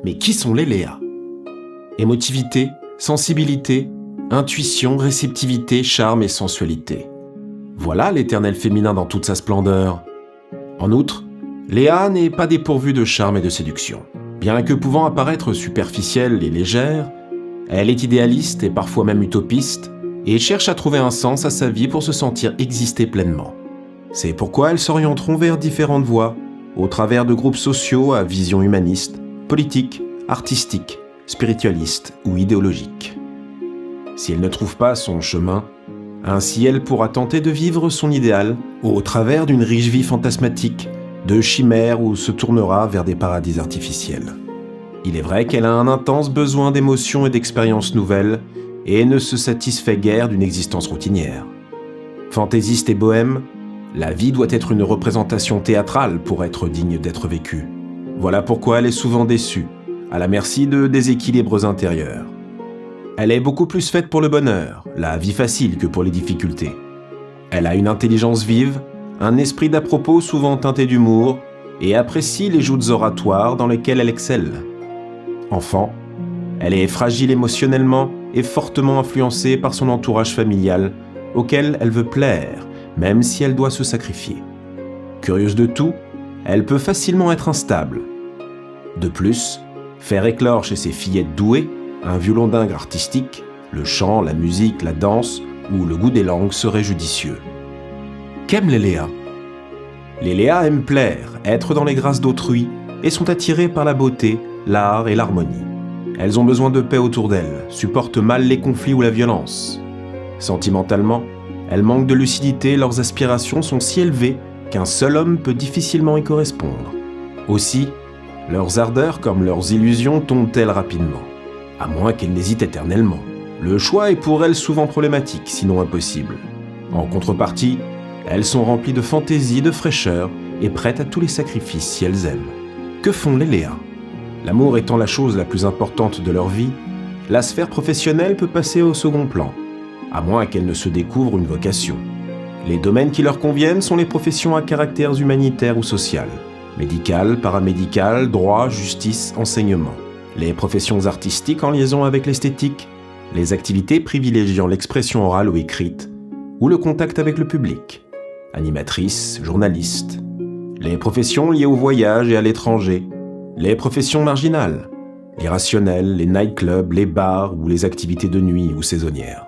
Mais qui sont les Léa? Émotivité, sensibilité, intuition, réceptivité, charme et sensualité. Voilà l'éternel féminin dans toute sa splendeur. En outre, Léa n'est pas dépourvue de charme et de séduction. Bien que pouvant apparaître superficielle et légère, elle est idéaliste et parfois même utopiste, et cherche à trouver un sens à sa vie pour se sentir exister pleinement. C'est pourquoi elles s'orienteront vers différentes voies, au travers de groupes sociaux à vision humaniste, politique, artistique, spiritualiste ou idéologique. Si elle ne trouve pas son chemin, ainsi elle pourra tenter de vivre son idéal au travers d'une riche vie fantasmatique, de chimères ou se tournera vers des paradis artificiels. Il est vrai qu'elle a un intense besoin d'émotions et d'expériences nouvelles et ne se satisfait guère d'une existence routinière. Fantaisiste et bohème, la vie doit être une représentation théâtrale pour être digne d'être vécue. Voilà pourquoi elle est souvent déçue, à la merci de déséquilibres intérieurs. Elle est beaucoup plus faite pour le bonheur, la vie facile que pour les difficultés. Elle a une intelligence vive, un esprit d'à propos souvent teinté d'humour et apprécie les joutes oratoires dans lesquelles elle excelle. Enfant, elle est fragile émotionnellement et fortement influencée par son entourage familial auquel elle veut plaire, même si elle doit se sacrifier. Curieuse de tout, elle peut facilement être instable. De plus, faire éclore chez ces fillettes douées un violon dingue artistique, le chant, la musique, la danse ou le goût des langues serait judicieux. Qu'aiment les Léa? Les Léa aiment plaire, être dans les grâces d'autrui et sont attirées par la beauté, l'art et l'harmonie. Elles ont besoin de paix autour d'elles, supportent mal les conflits ou la violence. Sentimentalement, elles manquent de lucidité et leurs aspirations sont si élevées qu'un seul homme peut difficilement y correspondre. Aussi, leurs ardeurs comme leurs illusions tombent-elles rapidement, à moins qu'elles n'hésitent éternellement. Le choix est pour elles souvent problématique, sinon impossible. En contrepartie, elles sont remplies de fantaisie, de fraîcheur et prêtes à tous les sacrifices si elles aiment. Que font les Léa? L'amour étant la chose la plus importante de leur vie, la sphère professionnelle peut passer au second plan, à moins qu'elles ne se découvrent une vocation. Les domaines qui leur conviennent sont les professions à caractère humanitaire ou social, médical, paramédical, droit, justice, enseignement. Les professions artistiques en liaison avec l'esthétique, les activités privilégiant l'expression orale ou écrite, ou le contact avec le public, animatrice, journaliste. Les professions liées au voyage et à l'étranger, les professions marginales, l'irrationnel, les nightclubs, les bars ou les activités de nuit ou saisonnières.